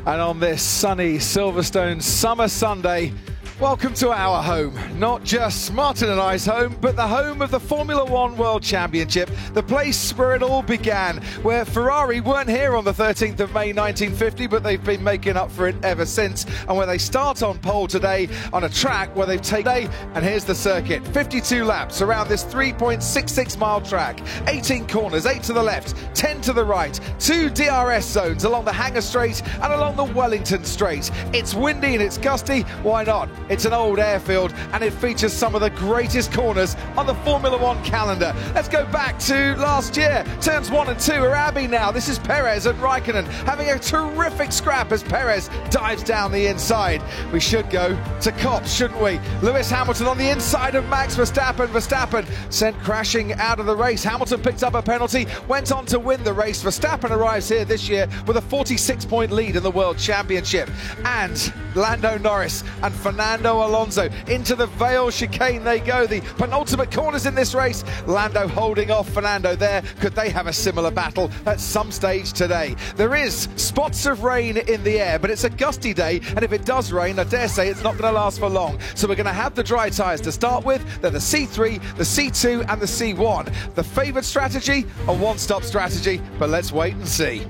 And on this sunny Silverstone summer Sunday, welcome to our home. Not just Martin and I's home, but the home of the Formula One World Championship, the place where it all began, where Ferrari weren't here on the 13th of May 1950, but they've been making up for it ever since, and where they start on pole today on a track where they've taken, and here's the circuit, 52 laps around this 3.66 mile track, 18 corners, 8 to the left, 10 to the right, 2 DRS zones along the Hangar Straight and along the Wellington Straight. It's windy and it's gusty, why not? It's an old airfield and it features some of the greatest corners on the Formula One calendar. Let's go back to last year. Turns 1 and 2 are Abbey now. This is Perez and Raikkonen having a terrific scrap as Perez dives down the inside. We should go to Copse, shouldn't we? Lewis Hamilton on the inside of Max Verstappen. Verstappen sent crashing out of the race. Hamilton picked up a penalty, went on to win the race. Verstappen arrives here this year with a 46-point lead in the World Championship. And Lando Norris and Fernando Alonso into the Vale chicane they go. The penultimate corners in this race. Lando holding off Fernando there. Could they have a similar battle at some stage today? There is spots of rain in the air, but it's a gusty day, and if it does rain, I dare say it's not going to last for long. So we're going to have the dry tyres to start with. They're the C3, the C2 and the C1. The favoured strategy, a one-stop strategy, but let's wait and see.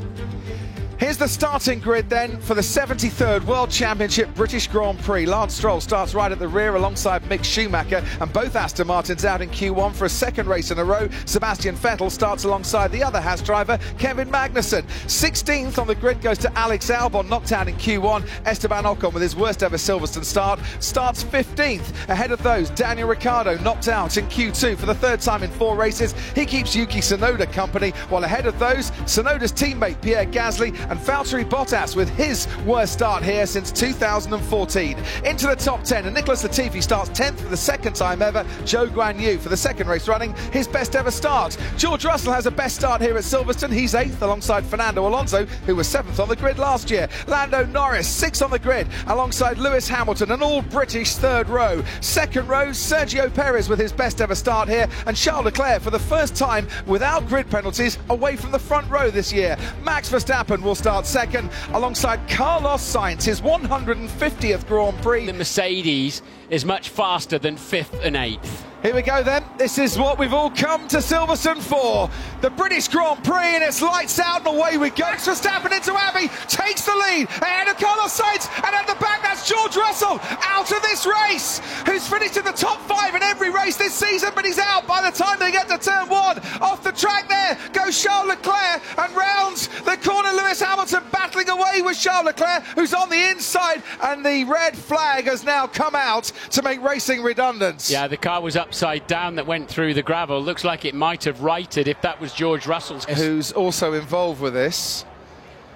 Here's the starting grid then for the 73rd World Championship British Grand Prix. Lance Stroll starts right at the rear alongside Mick Schumacher, and both Aston Martins out in Q1 for a second race in a row. Sebastian Vettel starts alongside the other Haas driver, Kevin Magnussen. 16th on the grid goes to Alex Albon, knocked out in Q1. Esteban Ocon, with his worst ever Silverstone start, starts 15th. Ahead of those, Daniel Ricciardo knocked out in Q2 for the third time in 4 races. He keeps Yuki Tsunoda company, while ahead of those, Tsunoda's teammate Pierre Gasly and Valtteri Bottas with his worst start here since 2014. Into the top 10, and Nicholas Latifi starts 10th for the second time ever. Zhou Guanyu for the second race running, his best ever start. George Russell has a best start here at Silverstone. He's 8th alongside Fernando Alonso, who was 7th on the grid last year. Lando Norris 6th on the grid alongside Lewis Hamilton, an all-British third row. Second row, Sergio Perez with his best ever start here, and Charles Leclerc for the first time without grid penalties away from the front row this year. Max Verstappen will start second alongside Carlos Sainz, his 150th Grand Prix. The Mercedes is much faster than 5th and 8th. Here we go then. This is what we've all come to Silverstone for. The British Grand Prix, and it's lights out and away we go. Max Verstappen into Abbey, takes the lead ahead of Carlos Sainz, and at the back that's George Russell out of this race, who's finished in the top 5 in every race this season, but he's out by the time they get to turn 1. Off the track there goes Charles Leclerc, and rounds the corner Lewis Hamilton battling away with Charles Leclerc, who's on the inside, and the red flag has now come out to make racing redundant. Yeah, the car was upside down that went through the gravel. Looks like it might have righted if that was George Russell's. Who's also involved with this.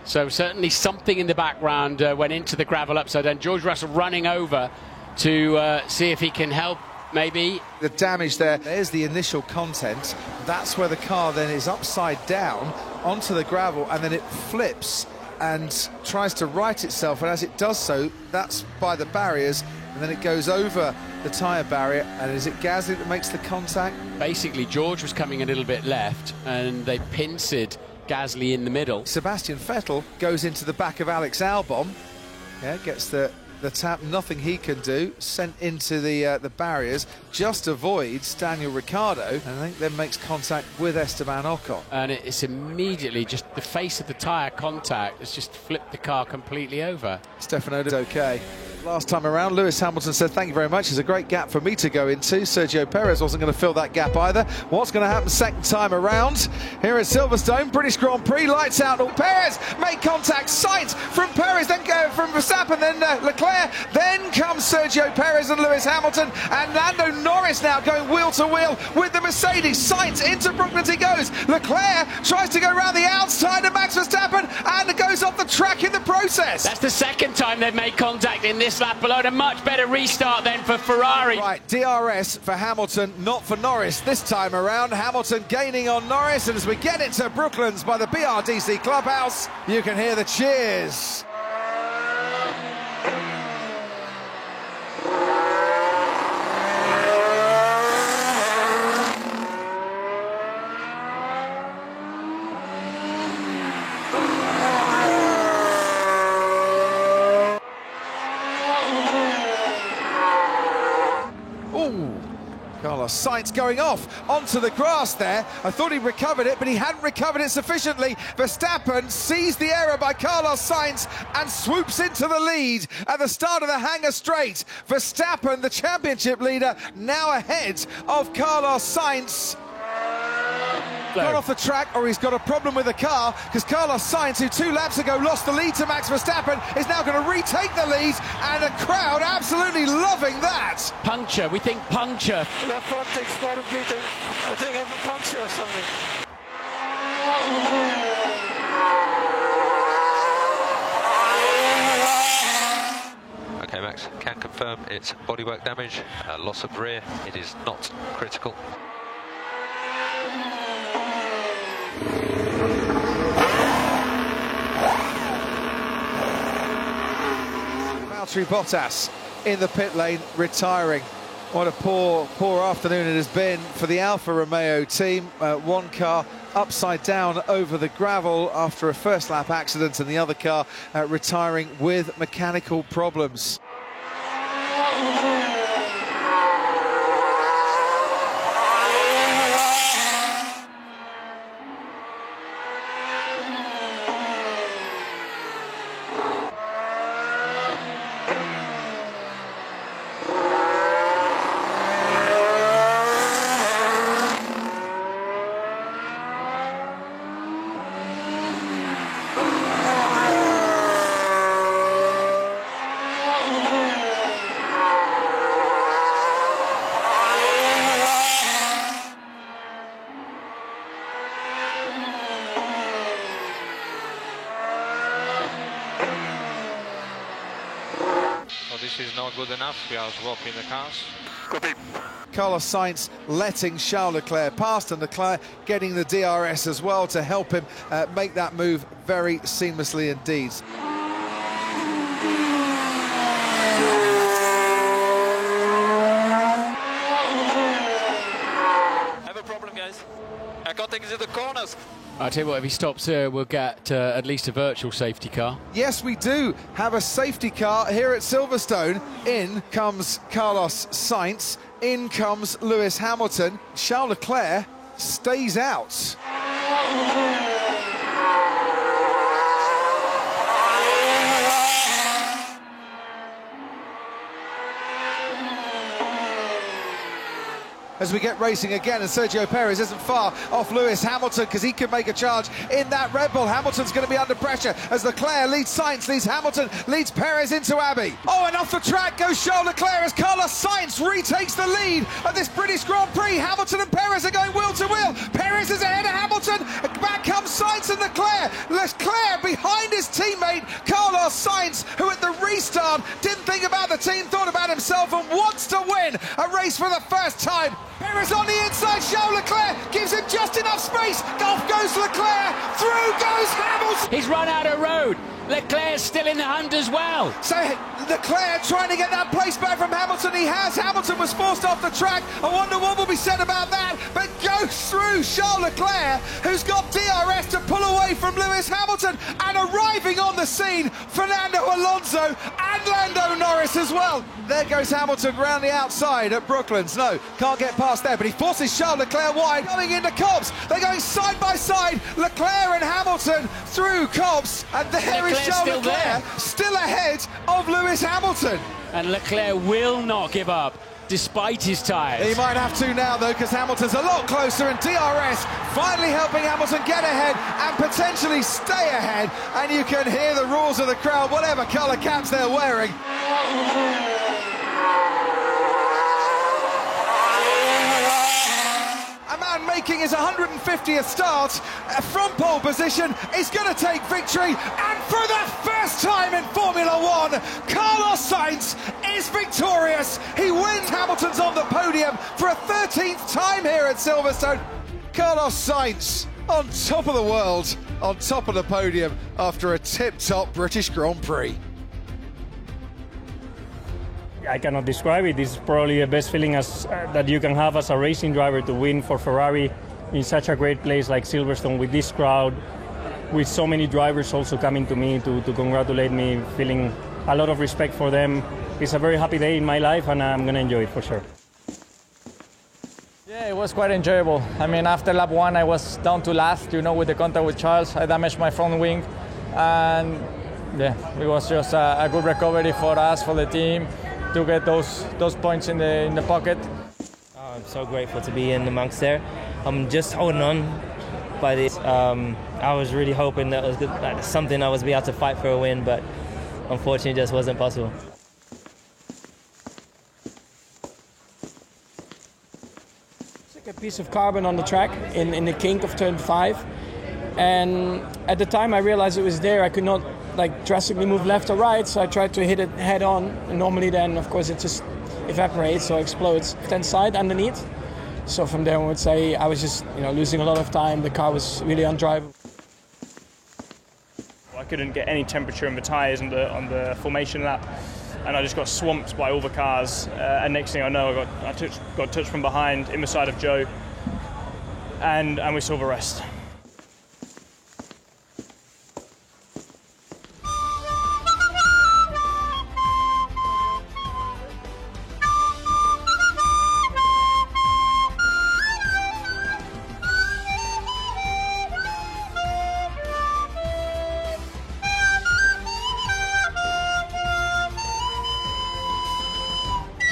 So certainly something in the background went into the gravel upside down. George Russell running over to see if he can help, maybe. The damage there, there's the initial content. That's where the car then is upside down onto the gravel, and then it flips and tries to right itself, and as it does so, that's by the barriers, and then it goes over the tyre barrier, and is it Gasly that makes the contact? Basically, George was coming a little bit left, and they pincered Gasly in the middle. Sebastian Vettel goes into the back of Alex Albon, gets the tap, nothing he can do, sent into the barriers, just avoids Daniel Ricciardo, and I think then makes contact with Esteban Ocon. And it's immediately just the face of the tyre contact has just flipped the car completely over. Stefano's okay. Last time around, Lewis Hamilton said, thank you very much, there's a great gap for me to go into. Sergio Perez wasn't going to fill that gap either. What's going to happen second time around? Here at Silverstone, British Grand Prix, lights out. Perez made contact, Sainz from Perez, then go from Verstappen, then Leclerc, then comes Sergio Perez and Lewis Hamilton, and Lando Norris now going wheel to wheel with the Mercedes. Sainz into Brooklyn he goes. Leclerc tries to go around the outside of Max Verstappen and goes off the track in the process. That's the second time they've made contact in this lap alone. A much better restart then for Ferrari. Right, DRS for Hamilton, not for Norris this time around. Hamilton gaining on Norris, and as we get into Brooklands by the BRDC clubhouse, you can hear the cheers. Carlos Sainz going off onto the grass there. I thought he recovered it, but he hadn't recovered it sufficiently. Verstappen sees the error by Carlos Sainz and swoops into the lead at the start of the Hangar Straight. Verstappen, the championship leader, now ahead of Carlos Sainz. Got off the track, or he's got a problem with the car, because Carlos Sainz, who 2 laps ago lost the lead to Max Verstappen, is now going to retake the lead, and the crowd absolutely loving that. Puncture, we think puncture. Left front exploded bleeding. I think I have a puncture or something. Okay, Max, can confirm it's bodywork damage, loss of rear. It is not critical. Valtteri Bottas in the pit lane, retiring. What a poor afternoon it has been for the Alfa Romeo team. One car upside down over the gravel after a first lap accident, and the other car retiring with mechanical problems. This is not good enough. We are swapping the cars. Copy. Carlos Sainz letting Charles Leclerc past, and Leclerc getting the DRS as well to help him make that move very seamlessly indeed. Have a problem, guys. I can't exit the corners. I'll tell you what, if he stops here, we'll get at least a virtual safety car. Yes, we do have a safety car here at Silverstone. In comes Carlos Sainz, in comes Lewis Hamilton. Charles Leclerc stays out. As we get racing again, and Sergio Perez isn't far off Lewis Hamilton, because he can make a charge in that Red Bull. Hamilton's going to be under pressure as Leclerc leads Sainz, leads Hamilton, leads Perez into Abbey. Oh, and off the track goes Charles Leclerc as Carlos Sainz retakes the lead at this British Grand Prix. Hamilton and Perez are going wheel to wheel. Perez is ahead of Hamilton. Back comes Sainz and Leclerc. Leclerc behind his teammate Carlos Sainz, who at the restart didn't think about the team, thought about himself, and wants to win a race for the first time. Perez on the inside, Charles Leclerc gives him just enough space. Off goes Leclerc, through goes Hamilton. He's run out of road. Leclerc's still in the hunt as well. So Leclerc trying to get that place back from Hamilton. He has. Hamilton was forced off the track. I wonder what will be said about that. But goes through Charles Leclerc, who's got DRS to pull away from Lewis Hamilton. And arriving on the scene, Fernando Alonso and Lando Norris as well. There goes Hamilton round the outside at Brooklands. No, can't get past there, but he forces Charles Leclerc wide. Going into Cobs. They're going side by side. Leclerc and Hamilton through Cobs. And there is Charles Leclerc still ahead of Lewis Hamilton. And Leclerc will not give up, despite his tyres. He might have to now, though, because Hamilton's a lot closer, and DRS finally helping Hamilton get ahead and potentially stay ahead. And you can hear the roars of the crowd, whatever colour caps they're wearing. A man making his 150th start from pole position is going to take victory, and for the first time in Formula One, Carlos Sainz is victorious. He wins. Hamilton's on the podium for a 13th time here at Silverstone. Carlos Sainz on top of the world, on top of the podium after a tip-top British Grand Prix. I cannot describe it. This is probably the best feeling that you can have as a racing driver, to win for Ferrari in such a great place like Silverstone, with this crowd, with so many drivers also coming to me to congratulate me, feeling a lot of respect for them. It's a very happy day in my life, and I'm going to enjoy it for sure. Yeah, it was quite enjoyable. I mean, after lap 1, I was down to last, with the contact with Charles. I damaged my front wing, and yeah, it was just a good recovery for us, for the team, to get those points in the pocket. I'm so grateful to be in amongst there. I'm just holding on by this. I was really hoping that it was something I was be able to fight for a win, but unfortunately, it just wasn't possible. It's like a piece of carbon on the track in the kink of turn 5, and at the time I realized it was there. I could not drastically move left or right, so I tried to hit it head on, and normally then of course it just evaporates or explodes. Left-hand side underneath, so from there I would say I was just losing a lot of time. The car was really undrivable. I couldn't get any temperature in the tyres on the formation lap, and I just got swamped by all the cars, and next thing I know I got touched from behind in the side of Joe, and we saw the rest.